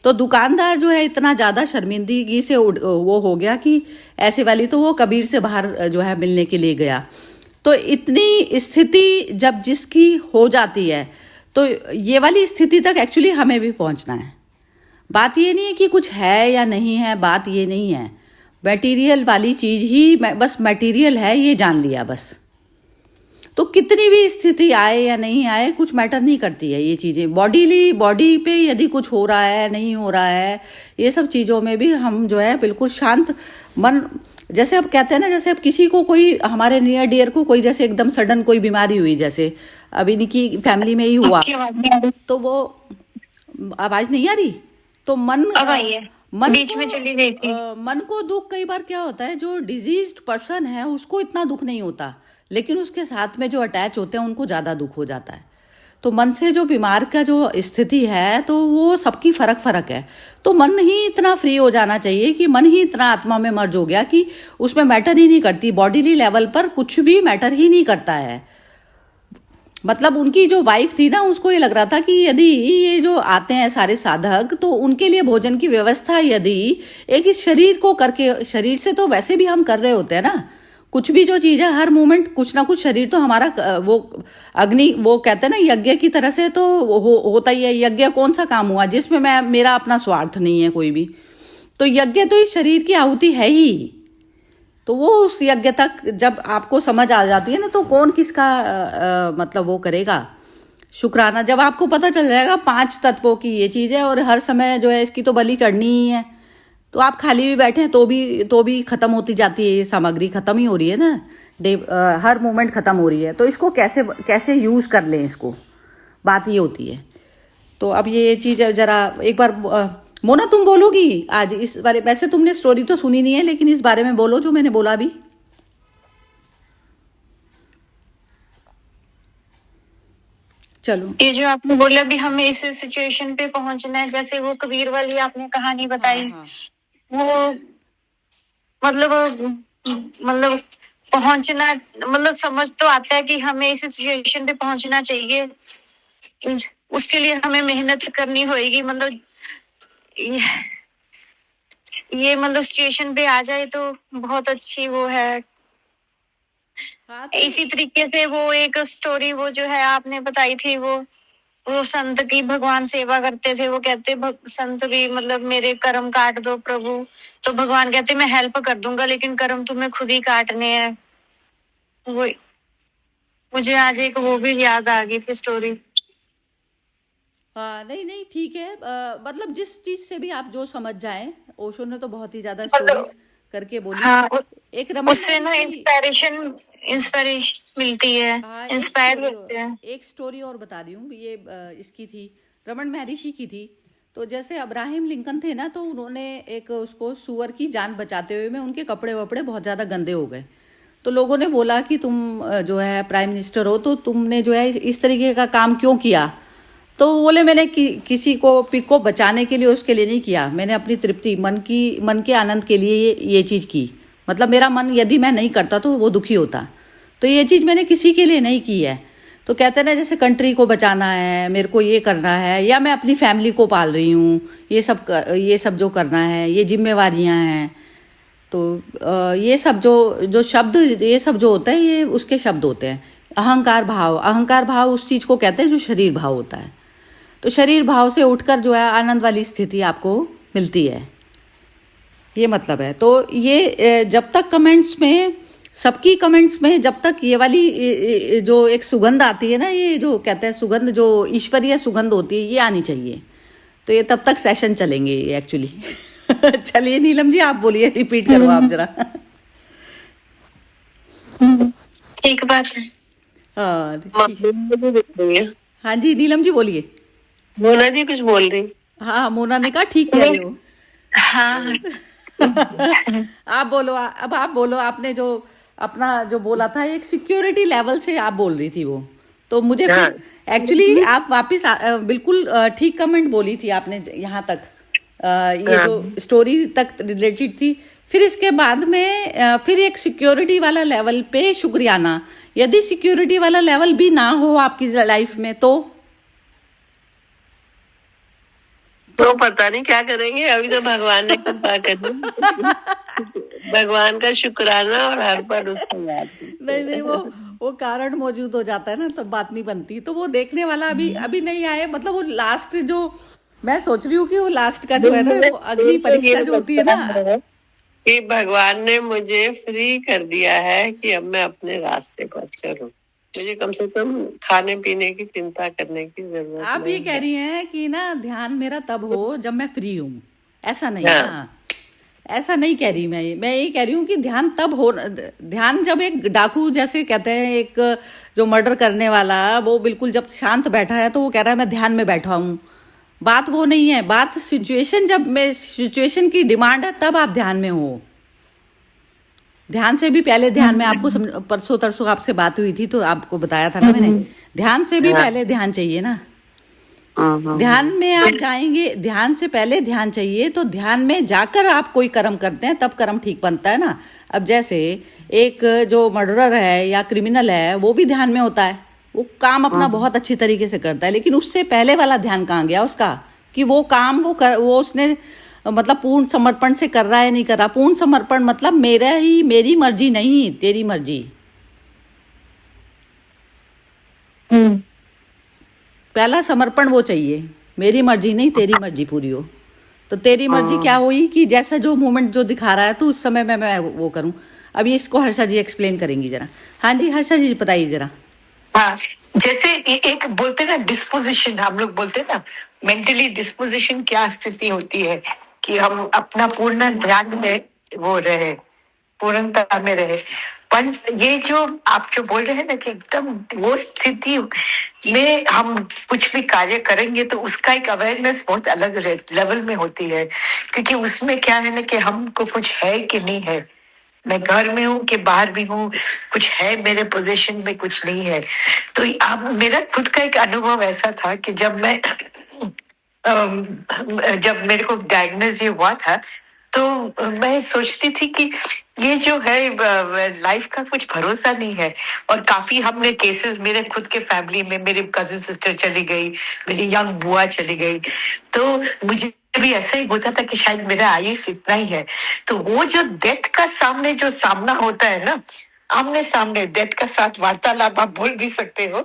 तो दुकानदार जो है इतना ज्यादा शर्मिंदगी से वो हो गया कि ऐसे वाली, तो वो कबीर से बाहर जो है मिलने के लिए गया। तो इतनी स्थिति जब जिसकी हो जाती है, तो ये वाली स्थिति तक एक्चुअली हमें भी पहुंचना है। बात ये नहीं है कि कुछ है या नहीं है, बात ये नहीं है। मटेरियल वाली चीज ही बस मटेरियल है ये जान लिया बस। तो कितनी भी स्थिति आए या नहीं आए कुछ मैटर नहीं करती है ये चीज़ें। बॉडी पे यदि कुछ हो रहा है नहीं हो रहा है, ये सब चीज़ों में भी हम जो है बिल्कुल शांत मन, जैसे अब कहते हैं ना, जैसे अब किसी को कोई हमारे नियर डियर को कोई जैसे एकदम सडन कोई बीमारी हुई, जैसे अभी इनकी फैमिली में ही हुआ, आपकी आवाज नहीं आ रही। तो वो आवाज नहीं आ रही, तो मन अब आई है, मन बीच को में चली गई थी। मन को दुख कई बार क्या होता है, जो डिजीज्ड पर्सन है उसको इतना दुख नहीं होता, लेकिन उसके साथ में जो अटैच होते हैं उनको ज्यादा दुख हो जाता है। तो मन से जो बीमार का जो स्थिति है तो वो सबकी फर्क है। तो मन ही इतना फ्री हो जाना चाहिए कि मन ही इतना आत्मा में मर्ज हो गया कि उसमें मैटर ही नहीं करती, बॉडीली लेवल पर कुछ भी मैटर ही नहीं करता है। मतलब उनकी जो वाइफ थी ना, उसको ये लग रहा था कि यदि ये जो आते हैं सारे साधक तो उनके लिए भोजन की व्यवस्था यदि एक इस शरीर को करके, शरीर से तो वैसे भी हम कर रहे होते हैं ना, कुछ भी जो चीज है हर मोमेंट कुछ ना कुछ शरीर तो हमारा वो अग्नि, वो कहते हैं ना यज्ञ की तरह से तो होता ही है। यज्ञ कौन सा काम हुआ जिसमें मेरा अपना स्वार्थ नहीं है कोई भी, तो यज्ञ तो इस शरीर की आहुति है ही। तो वो उस यज्ञ तक जब आपको समझ आ जाती है ना, तो कौन किसका मतलब वो करेगा शुक्राना। जब आपको पता चल जाएगा 5 तत्वों की ये चीज है और हर समय जो है इसकी तो बलि चढ़नी ही है, तो आप खाली भी बैठे हैं तो भी खत्म होती जाती है, ये सामग्री खत्म ही हो रही है ना, हर मोमेंट खत्म हो रही है। तो इसको कैसे यूज कर लें, इसको बात ये होती है। तो अब ये चीज जरा एक बार मोना तुम बोलोगी आज इस बारे, वैसे तुमने स्टोरी तो सुनी नहीं है लेकिन इस बारे में बोलो जो मैंने बोला अभी। चलो, ये जो आपने बोला भी हमें इस सिचुएशन पे पहुंचना है, जैसे वो कबीर वाली आपने कहानी बताई, हाँ, वो मतलब पहुंचना, मतलब समझ तो आता है कि हमें इस सिचुएशन पे पहुंचना चाहिए, उसके लिए हमें मेहनत करनी होगी। मतलब ये मतलब सिचुएशन पे आ जाए तो बहुत अच्छी वो है। हाँ, इसी तरीके से वो एक स्टोरी वो जो है आपने बताई थी, वो संत की भगवान सेवा करते थे, वो कहते संत भी मतलब मेरे कर्म काट दो प्रभु, तो भगवान कहते मैं हेल्प कर दूंगा लेकिन कर्म तुम्हें खुद ही काटने हैं। वो मुझे आज एक वो भी याद आ गई फिर स्टोरी। हाँ, नहीं ठीक है, मतलब जिस चीज से भी आप जो समझ जाएं, ओशो ने तो बहुत ही ज्यादा मतलब स्टोरीज करके बोली। हाँ, एक रमन उससे ना इंस्पिरेशन मिलती है, हाँ, इंस्पायर होते हैं। एक स्टोरी और बता रही हूँ, ये इसकी थी, रमन महर्षि की थी। तो जैसे अब्राहम लिंकन थे ना, तो उन्होंने एक उसको सुअर की जान बचाते हुए में उनके कपड़े वपड़े बहुत ज्यादा गंदे हो गए। तो लोगों ने बोला कि तुम जो है प्राइम मिनिस्टर हो, तो तुमने जो है इस तरीके का काम क्यों किया। तो बोले मैंने किसी को पिक को बचाने के लिए उसके लिए नहीं किया, मैंने अपनी तृप्ति मन के आनंद के लिए ये चीज की। मतलब मेरा मन यदि मैं नहीं करता तो वो दुखी होता, तो ये चीज मैंने किसी के लिए नहीं की है। तो कहते हैं ना जैसे कंट्री को बचाना है, मेरे को ये करना है, या मैं अपनी फैमिली को पाल रही हूँ, ये सब जो करना है, ये जिम्मेवारियां हैं। तो ये सब जो शब्द, ये सब जो होता है ये उसके शब्द होते हैं। अहंकार भाव उस चीज को कहते हैं जो शरीर भाव होता है। तो शरीर भाव से उठकर जो है आनंद वाली स्थिति आपको मिलती है, ये मतलब है। तो ये जब तक कमेंट्स में, सबकी कमेंट्स में जब तक ये वाली जो एक सुगंध आती है ना, ये जो कहते हैं सुगंध, जो ईश्वरीय सुगंध होती है, ये आनी चाहिए। तो ये तब तक सेशन चलेंगे एक्चुअली। चलिए नीलम जी आप बोलिए, रिपीट करो आप जरा। ठीक बात है। हाँ हाँ जी नीलम जी बोलिए। मोना जी कुछ बोल रही। हाँ मोना ने कहा ठीक कह रहे हो। हाँ आप बोलो, अब आप बोलो, आपने जो अपना जो बोला था एक सिक्योरिटी लेवल से आप बोल रही थी वो, तो मुझे एक्चुअली आप वापस बिल्कुल ठीक कमेंट बोली थी आपने यहाँ तक, ये जो स्टोरी तक रिलेटेड थी। फिर इसके बाद में फिर एक सिक्योरिटी वाला लेवल पे शुक्रियाना। यदि सिक्योरिटी वाला लेवल भी ना हो आपकी लाइफ में तो पता नहीं क्या करेंगे। अभी तो भगवान ने कृपा करी, भगवान का शुक्राना और हर पर उसका याद। नहीं वो कारण मौजूद हो जाता है ना, तब बात नहीं बनती। तो वो देखने वाला अभी नहीं आए, मतलब वो लास्ट जो मैं सोच रही हूँ कि वो लास्ट का जो है ना, वो अग्नि परीक्षा जो होती है ना, कि भगवान ने मुझे फ्री कर दिया है कि अब मैं अपने रास्ते पर चलूं। मुझे कम से कम खाने पीने की चिंता करने की जरूरत आप ये नहीं कह है। रही हैं कि ना ध्यान मेरा तब हो जब मैं फ्री हूँ, ऐसा नहीं हाँ। ना, ऐसा नहीं कह रही मैं ये कह रही हूँ कि ध्यान तब हो, ध्यान जब एक डाकू जैसे कहते हैं, एक जो मर्डर करने वाला, वो बिल्कुल जब शांत बैठा है तो वो कह रहा है मैं ध्यान में बैठा हूँ। बात वो नहीं है, बात सिचुएशन, जब मैं सिचुएशन की डिमांड है तब आप ध्यान में हो। ध्यान से भी पहले ध्यान में आपको परसों तरसों आपसे बात हुई थी तो आपको बताया था ना मैंने, ध्यान से भी हाँ। पहले ध्यान चाहिए ना। हम्म। ध्यान में आप जाएंगे, ध्यान से पहले ध्यान चाहिए, तो ध्यान में जाकर आप कोई कर्म करते हैं तब कर्म ठीक बनता है ना। अब जैसे एक जो मर्डरर है या क्रिमिनल है वो भी ध्यान में होता है, वो काम अपना बहुत अच्छी तरीके से करता है, लेकिन उससे पहले वाला ध्यान कहाँ गया उसका, कि वो काम वो उसने मतलब पूर्ण समर्पण से कर रहा है नहीं कर रहा। पूर्ण समर्पण मतलब मेरी मर्जी नहीं, तेरी मर्जी। पहला समर्पण वो चाहिए, मेरी मर्जी नहीं तेरी मर्जी पूरी हो। तो तेरी मर्जी क्या हुई कि जैसा जो मोमेंट जो दिखा रहा है तो उस समय में मैं वो करूं। अभी इसको हर्षा जी एक्सप्लेन करेंगी जरा। हाँ जी हर्षा जी बताइए जरा। हाँ, जैसे एक बोलते ना डिस्पोजिशन, हम लोग बोलते ना मेंटली डिस्पोजिशन, क्या स्थिति होती है कि हम अपना पूर्ण ध्यान में वो रहे, पूर्णता में रहे। पर ये जो आप जो बोल रहे हैं ना कि एकदम वो स्थिति में हम कुछ भी कार्य करेंगे तो उसका एक अवेयरनेस बहुत अलग लेवल में होती है, क्योंकि उसमें क्या है ना कि हमको कुछ है कि नहीं है, मैं घर में हूँ कि बाहर भी हूँ, कुछ है मेरे पोजीशन में, कुछ नहीं है। तो अब मेरा खुद का एक अनुभव ऐसा था कि जब मैं जब मेरे को डायग्नोज ये हुआ था तो मैं सोचती थी कि ये जो है लाइफ का कुछ भरोसा नहीं है। और काफी हमने केसेस, मेरे खुद के फैमिली में मेरी कजिन सिस्टर चली गई, मेरी यंग बुआ चली गई, तो मुझे भी ऐसा ही होता था कि शायद मेरा आयुष इतना ही है। तो वो जो डेथ का सामने जो सामना होता है ना, आमने सामने डेथ का साथ वार्तालाप आप बोल भी सकते हो,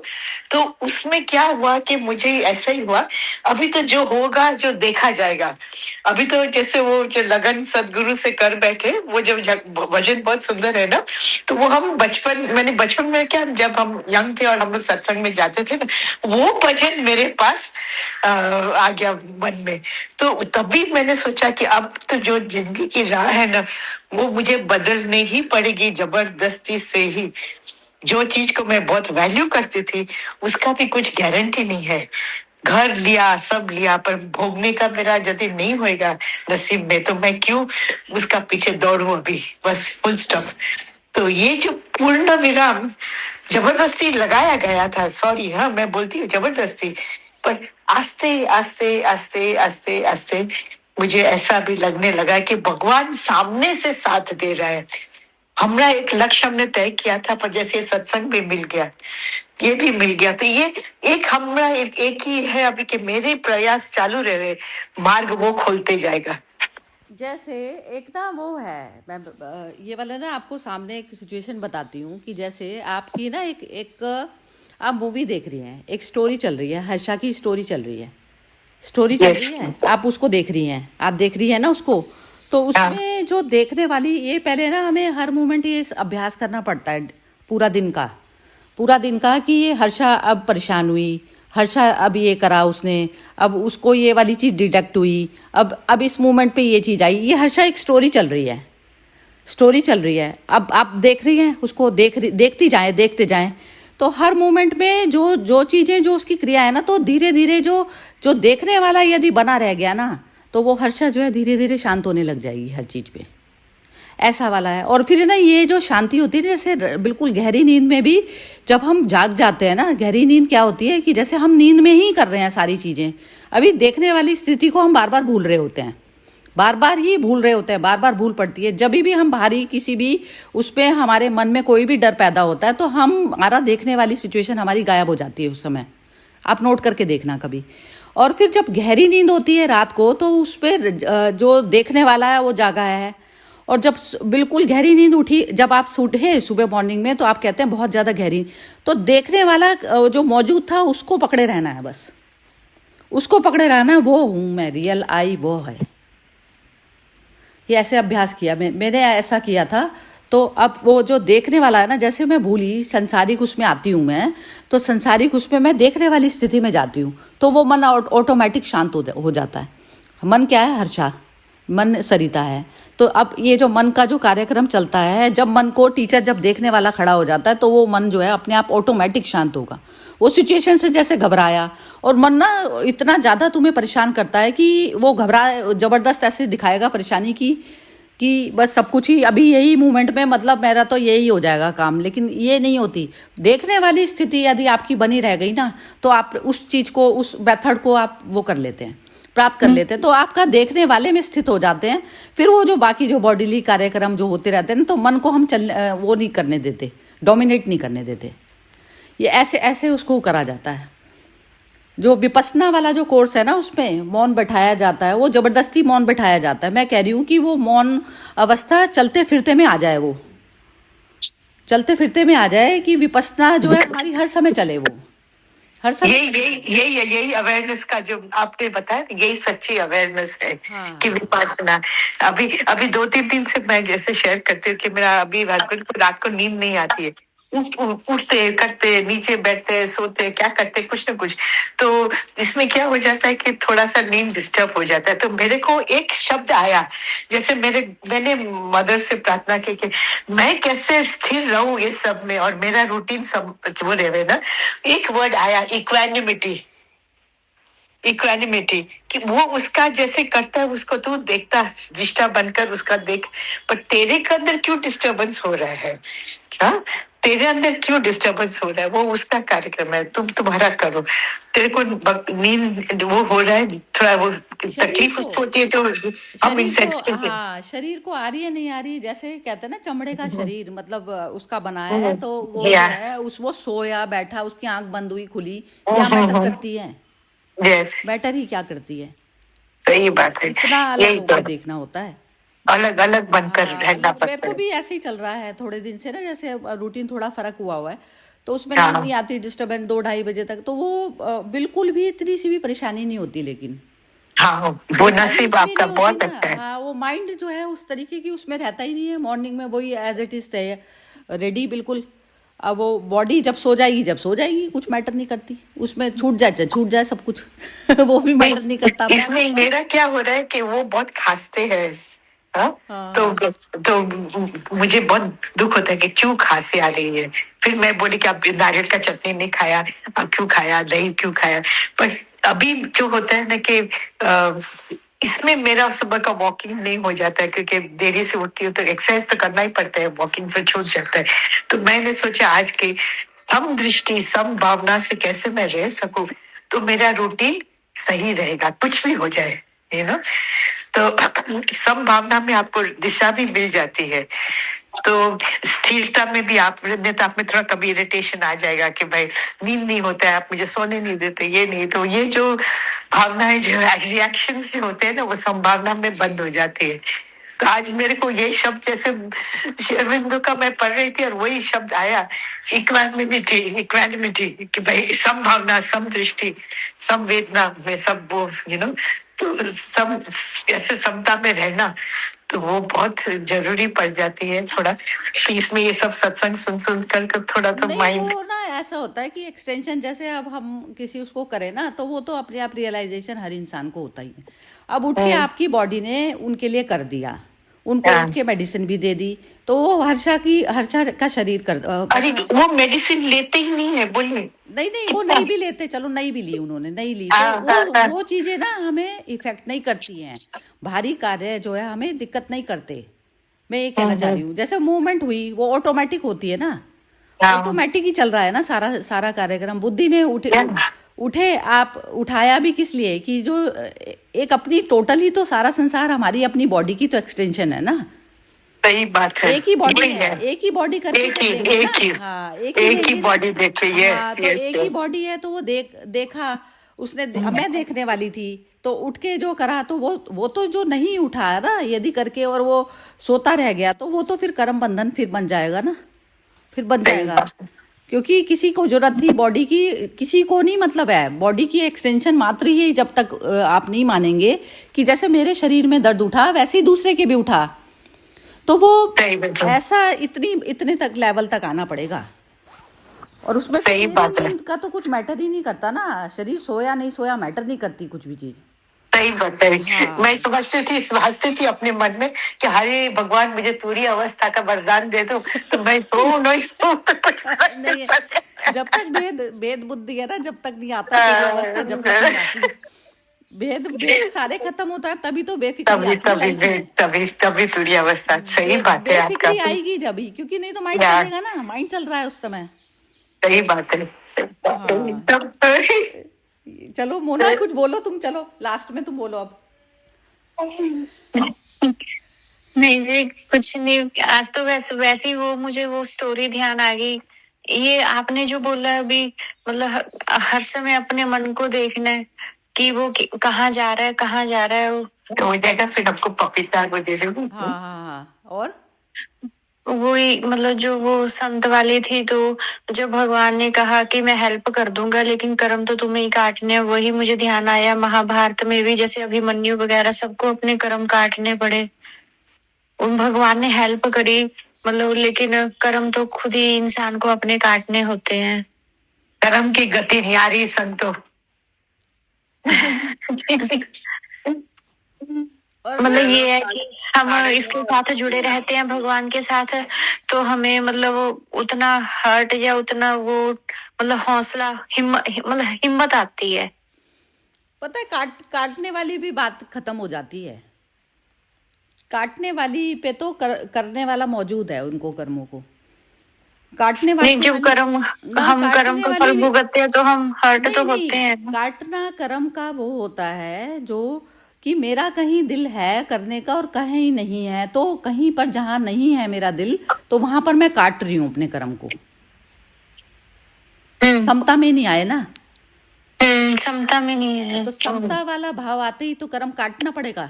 तो उसमें क्या हुआ कि मुझे ऐसा ही हुआ, अभी तो जो होगा जो देखा जाएगा। अभी तो जैसे वो जो लगन सदगुरु से कर बैठे, वो जब भजन बहुत सुंदर है ना, तो वो हम मैंने बचपन में क्या, जब हम यंग थे और हम लोग सत्संग में जाते थे ना, वो भजन मेरे पास आ गया मन में। तो तभी मैंने सोचा कि अब तो जो जिंदगी की राह है ना, वो मुझे बदलनी ही पड़ेगी जबरदस्ती से ही। जो चीज को मैं बहुत वैल्यू करती थी उसका भी कुछ गारंटी नहीं है। घर लिया, सब लिया, पर भोगने का मेरा यदि नहीं होएगा नसीब में, तो मैं क्यों उसका पीछे दौड़ूं अभी, बस फुल स्टॉप। तो ये जो पूर्ण विराम जबरदस्ती लगाया गया था, सॉरी, हाँ मैं बोलती हूँ जबरदस्ती, पर आस्ते आस्ते आस्ते आस्ते आस्ते मुझे ऐसा भी लगने लगा कि भगवान सामने से साथ दे रहा है। हमारा एक लक्ष्य हमने तय किया था, पर जैसे सत्संग भी मिल गया, ये भी मिल गया, तो ये एक हमारा एक ही है अभी कि मेरे प्रयास चालू रहे, मार्ग वो खोलते जाएगा। जैसे एक ना वो है, मैं ये वाला ना आपको सामने एक सिचुएशन बताती हूँ कि जैसे आपकी ना एक आप मूवी देख रही हैं, एक स्टोरी चल रही है, हर्षा की स्टोरी चल रही है, स्टोरी चल Yes. रही है, आप उसको देख रही हैं, आप देख रही है ना उसको। तो उसमें जो देखने वाली, ये पहले ना हमें हर मोमेंट ये अभ्यास करना पड़ता है पूरा दिन का कि ये हर्षा अब परेशान हुई, हर्षा अब ये करा उसने, अब उसको ये वाली चीज़ डिटेक्ट हुई, अब इस मोमेंट पे ये चीज़ आई। ये हर्षा एक स्टोरी चल रही है। अब आप देख रही हैं उसको, देखते जाएं। तो हर मोमेंट में जो चीज़ें, जो उसकी क्रिया है ना, तो धीरे धीरे जो देखने वाला यदि बना रह गया ना, तो वो हर्षा जो है धीरे धीरे शांत होने लग जाएगी हर चीज़ पे, ऐसा वाला है। और फिर ना ये जो शांति होती है, जैसे बिल्कुल गहरी नींद में भी जब हम जाग जाते हैं ना, गहरी नींद क्या होती है कि जैसे हम नींद में ही कर रहे हैं सारी चीज़ें, अभी देखने वाली स्थिति को हम बार बार भूल रहे होते हैं, बार बार भूल पड़ती है। जब भी हम भारी किसी भी उस पर हमारे मन में कोई भी डर पैदा होता है तो हमारा देखने वाली सिचुएशन हमारी गायब हो जाती है उस समय, आप नोट करके देखना कभी। और फिर जब गहरी नींद होती है रात को, तो उस पर जो देखने वाला है वो जागा है, और जब बिल्कुल गहरी नींद उठी, जब आप उठे सुबह मॉर्निंग में, तो आप कहते हैं बहुत ज़्यादा गहरी, तो देखने वाला जो मौजूद था उसको पकड़े रहना है, बस उसको पकड़े रहना है, वो हूँ मैं, रियल आई वो है। ये ऐसे अभ्यास किया मैंने ऐसा किया था। तो अब वो जो देखने वाला है ना, जैसे मैं भूली संसारिक उसमें आती हूँ मैं, तो संसारिक उसमें मैं देखने वाली स्थिति में जाती हूँ, तो वो मन ऑटोमेटिक शांत हो जाता है। मन क्या है? हर्षा, मन सरिता है। तो अब ये जो मन का जो कार्यक्रम चलता है, जब मन को टीचर जब देखने वाला खड़ा हो जाता है, तो वो मन जो है अपने आप ऑटोमेटिक शांत होगा। वो सिचुएशन से जैसे घबराया, और मन ना इतना ज़्यादा तुम्हें परेशान करता है कि वो ज़बरदस्त ऐसे दिखाएगा परेशानी की कि बस सब कुछ ही अभी यही मूवमेंट में, मतलब मेरा तो यही हो जाएगा काम, लेकिन ये नहीं होती। देखने वाली स्थिति यदि आपकी बनी रह गई ना, तो आप उस चीज़ को, उस मेथड को आप वो कर लेते हैं, प्राप्त कर लेते हैं, तो आपका देखने वाले में स्थित हो जाते हैं। फिर वो जो बाकी जो बॉडीली कार्यक्रम जो होते रहते हैं ना, तो मन को हम वो नहीं करने देते, डोमिनेट नहीं करने देते। ये ऐसे ऐसे उसको करा जाता है। जो विपस्सना वाला जो कोर्स है ना, उसमें मौन बैठाया जाता है, वो जबरदस्ती मौन बैठाया जाता है। मैं कह रही हूँ कि वो मौन अवस्था चलते फिरते में आ जाए, वो चलते फिरते में आ जाए कि विपस्सना जो है हमारी हर समय चले, वो हर समय। यही अवेयरनेस का जो आपने बताया, यही सच्ची अवेयरनेस है। हाँ। कि विपासना अभी 2-3 दिन से मैं जैसे शेयर करती हूँ कि मेरा अभी हस्बैंड को रात को नींद नहीं आती है, उठते करते, नीचे बैठते, सोते, क्या करते, कुछ ना कुछ। तो इसमें क्या हो जाता है कि थोड़ा सा नींद डिस्टर्ब हो जाता है। तो मेरे को एक शब्द आया, जैसे मैंने मदर से प्रार्थना की कि मैं कैसे स्थिर रहूं ये सब में, और मेरा रूटीन सब वो रहे ना। एक वर्ड आया, इक्वानिमिटी, कि वो उसका जैसे करता है, उसको तू देखता, दृष्टा बनकर उसका देख, पर तेरे के अंदर क्यों डिस्टर्बेंस हो रहा है? हाँ, तेरे अंदर क्यों डिस्टर्बेंस हो रहा है? वो उसका कार्यक्रम है, तुम तुम्हारा करो। तेरे को नींद वो हो रहा है, थोड़ा वो तकलीफ उसको होती है, तो हम इंसेंसिटिव। हाँ, शरीर को आ रही है नहीं आ रही, जैसे कहते हैं ना चमड़े का शरीर, मतलब उसका बनाया है, तो वो जो है वो सोया बैठा, उसकी आंख बंद हुई खुली, क्या मैटर करती है? यस, बेटर ही क्या करती है? सही बात है। इतना अलग होकर देखना होता है, अलग अलग बनकर रहना पड़ता है। मेरे को भी ऐसे ही चल रहा है थोड़े दिन से ना, जैसे रूटीन थोड़ा फर्क हुआ है, तो उसमें हाँ। नींद नहीं आती, डिस्टर्बेंस 2-2:30 बजे तक, तो वो बिल्कुल भी इतनी सी भी परेशानी नहीं होती। लेकिन हाँ, वो नसीब आपका बहुत अच्छा है। हाँ, वो माइंड जो है उस तरीके की उसमें रहता ही नहीं है। मॉर्निंग में वही एज इट इज रेडी बिल्कुल। अब वो बॉडी जब सो जाएगी, कुछ मैटर नहीं करती, उसमें छूट जाए सब कुछ वो भी मैटर नहीं करता। इसमें मेरा क्या हो रहा है कि वो बहुत खांसते हैं। हाँ? तो मुझे बहुत दुख होता है कि क्यों खांसी आ रही है। फिर मैं बोली कि आप नारियल का चटनी नहीं खाया, आप क्यों खाया, दही क्यों खाया? पर अभी जो होता है ना कि इसमें मेरा सुबह का वॉकिंग नहीं हो जाता है, क्योंकि देरी से उठती हूँ, तो एक्सरसाइज तो करना ही पड़ता है, वॉकिंग फिर छूट जाता है। तो मैंने सोचा आज की सम दृष्टि, सम भावना से कैसे मैं रह सकूं, तो मेरा रूटीन सही रहेगा, कुछ भी हो जाए, तो संभावना में आपको दिशा भी मिल जाती है। तो स्थिरता में भी आप में थोड़ा कभी इरिटेशन आ जाएगा कि भाई नींद नहीं होता है, आप मुझे सोने नहीं देते, ये नहीं, तो ये जो भावनाएं, जो रिएक्शंस जो होते हैं ना, वो संभावना में बंद हो जाती है। तो आज मेरे को ये शब्द, जैसे शेरविंदु का मैं पढ़ रही थी और वही शब्द आया, इक्वानिमिटी, कि भाई संभावना, सम दृष्टि, संवेदना में सब वो तो ऐसे समता में रहना, तो वो बहुत जरूरी पड़ जाती है थोड़ा। तो इसमें ये सब सत्संग सुन कर थोड़ा तो माइंड ना ऐसा होता है कि एक्सटेंशन, जैसे अब हम किसी उसको करें ना, तो वो तो अपने आप रियलाइजेशन हर इंसान को होता ही है। अब उठ के आपकी बॉडी ने उनके लिए कर दिया, उनको उठ के मेडिसिन भी दे दी, तो वो हर्षा का शरीर कर। अरे वो मेडिसिन लेते ही नहीं है, बोलिए। नहीं, वो नहीं भी लेते, चलो नहीं भी ली उन्होंने, नहीं ली, तो वो चीजें ना हमें इफेक्ट नहीं करती हैं। भारी कार्य जो है हमें दिक्कत नहीं करते। मैं ये कहना चाह रही हूँ, जैसे मूवमेंट हुई वो ऑटोमेटिक होती है ना, ऑटोमेटिक ही चल रहा है ना सारा कार्यक्रम। बुद्धि ने उठे, आप उठाया भी किस लिए, कि जो एक अपनी टोटल ही तो सारा संसार हमारी अपनी बॉडी की तो एक्सटेंशन है ना। सही बात है, एक ही बॉडी है, एक ही बॉडी करके एक ही बॉडी देखे, यस, तो एक ही बॉडी है, तो वो देखा उसने, मैं देखने वाली थी, तो उठ के जो करा, तो वो तो जो नहीं उठा ना यदि करके, और वो सोता रह गया, तो वो तो फिर कर्म बंधन फिर बन जाएगा ना, फिर बन जाएगा। क्योंकि किसी को जरूरत थी बॉडी की, किसी को नहीं, मतलब है बॉडी की एक्सटेंशन मात्र ही, जब तक आप नहीं मानेंगे कि जैसे मेरे शरीर में दर्द उठा वैसे ही दूसरे के भी उठा, तो वो सही बात है। ऐसा इतने तक लेवल तक आना पड़ेगा। और उसमें तो सही बात है। नींद का तो कुछ मैटर ही नहीं करता ना, शरीर सोया नहीं सोया मैटर नहीं करती कुछ भी चीज। सही बात है। हाँ। मैं समझती थी अपने मन में कि हरे भगवान मुझे तुरी अवस्था का वरदान दे दो, तो मैं सो नहीं सो तो कुछ नहीं, जब तक भेद बुद्धि है ना, जब तक नहीं आता तुरी अवस्था, जब तक नहीं आती भेद सारे खत्म होता है तभी तो बेफिक्री तभी आती है तभी life में। तभी तभी तुरी अवस्था। सही बात है आपका। बेफिक्री आएगी जब ही, क्योंकि नहीं तो माइंड यार। चलेगा ना, माइंड चल रहा है उस समय। सही बात है। सही बात है। हाँ। एकदम। चलो मोना कुछ बोलो तुम, चलो लास्ट में तुम बोलो अब। नहीं जी, कुछ नहीं, आज तो वैसे ही वो मुझे वो स्टोरी ध्यान आ गई। ये आपने जो बोला अभी, मतलब हर समय अपने मन को देखना है कि वो कहाँ जा रहा है, कहाँ जा रहा है। वो हो जाएगा, फिर आपको पपीता को दे दूंगी। हाँ हाँ हाँ। और वही मतलब जो वो संत वाली थी, तो जो भगवान ने कहा कि मैं हेल्प कर दूंगा लेकिन कर्म तो तुम्हें ही काटने हैं, वही मुझे ध्यान आया। महाभारत में भी जैसे अभिमन्यु वगैरह सबको अपने कर्म काटने पड़े, उन भगवान ने हेल्प करी मतलब, लेकिन कर्म तो खुद ही इंसान को अपने काटने होते हैं। कर्म की गति न्यारी संतो। और मतलब ये है कि हम इसके साथ जुड़े रहते हैं भगवान के साथ, तो हमें मतलब उतना हर्ट या उतना वो मतलब हौसला हिम्मत आती है। पता है काटने वाली भी बात खत्म हो जाती है। काटने वाली पे तो करने वाला मौजूद है, उनको कर्मों को काटने वाली। नहीं, जब कर्म हम कर्म का फल भुगतते हैं तो हम हर्ट तो होते हैं। काटना कर्म का वो होता है जो कि मेरा कहीं दिल है करने का और कहीं नहीं है, तो कहीं पर जहां नहीं है मेरा दिल, तो वहां पर मैं काट रही हूँ अपने कर्म को। समता में नहीं आए ना, समता में नहीं है। तो समता वाला भाव आते ही तो कर्म काटना पड़ेगा।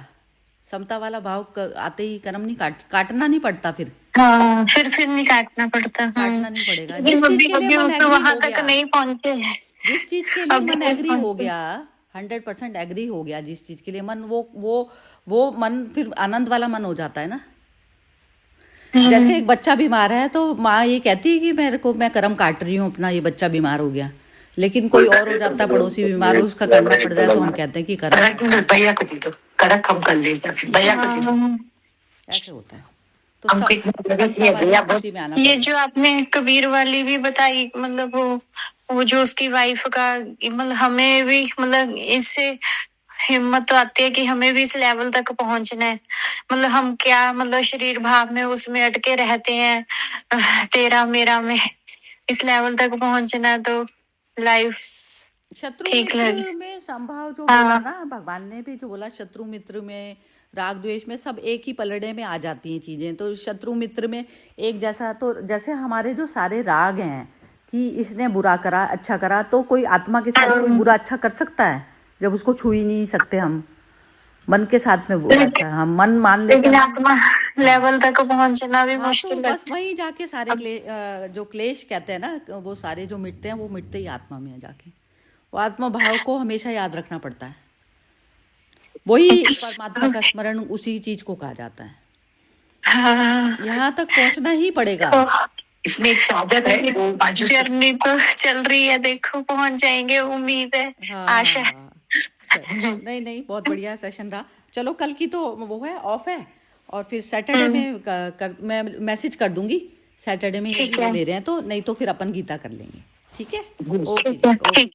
समता वाला भाव आते ही कर्म नहीं काटना नहीं पड़ता फिर। हाँ, फिर नहीं काटना पड़ता। काटना नहीं पड़ेगा। जिस चीज के लिए मन एग्री वहां हो तक गया, नहीं पहुंचे, जिस चीज के लिए मन एग्री हो गया, 100% एग्री हो गया, जिस चीज के लिए मन वो मन फिर आनंद वाला मन हो जाता है ना। जैसे एक बच्चा बीमार है तो माँ ये कहती है कि मैं कर्म काट रही हूँ अपना, ये बच्चा बीमार हो गया, लेकिन कोई और हो जाता है, पड़ोसी बीमार हो, उसका करना पड़ जाए, तो हम कहते हैं कि कर्म भैया को दे दो, कड़क हम कर लेंगे, भैया को दे दो। ऐसे होता है। तो स्थिति में आना ये जो आपने कबीर वाली भी बताई, मतलब वो जो उसकी वाइफ का, मतलब हमें भी मतलब इससे हिम्मत तो आती है कि हमें भी इस लेवल तक पहुंचना है। मतलब हम क्या मतलब शरीर भाव में उसमें अटके रहते हैं, तेरा मेरा में। इस लेवल तक पहुंचना तो लाइफ शत्रु मित्र में संभाव जो बोला ना भगवान ने भी, जो बोला शत्रु मित्र में, राग द्वेष में, सब एक ही पलड़े में आ जाती हैं चीजें। तो शत्रु मित्र में एक जैसा, तो जैसे हमारे जो सारे राग हैं कि इसने बुरा करा अच्छा करा, तो कोई आत्मा के साथ कोई बुरा अच्छा कर सकता है जब उसको छू ही नहीं सकते हम। मन के साथ में बुरा अच्छा हम मन मान लेते हैं, आत्मा लेवल तक पहुंचना भी मुश्किल है। बस वहीं जाके सारे जो क्लेश कहते हैं ना, वो सारे जो मिटते हैं, वो मिटते ही आत्मा में जाके। वो आत्मा भाव को हमेशा याद रखना पड़ता है, वही परमात्मा का स्मरण उसी चीज को कहा जाता है। यहाँ तक पहुंचना ही पड़ेगा। इसमें एक चादर है, वो बाजू से जर्नी तो चल रही है, देखो पहुंच जाएंगे, उम्मीद है। आशा। नहीं बहुत बढ़िया सेशन रहा। चलो कल की तो वो है, ऑफ है, और फिर सैटरडे में मैं मैसेज कर दूंगी, सैटरडे में यही ले रहे हैं तो, नहीं तो फिर अपन गीता कर लेंगे। ठीक है, ओके।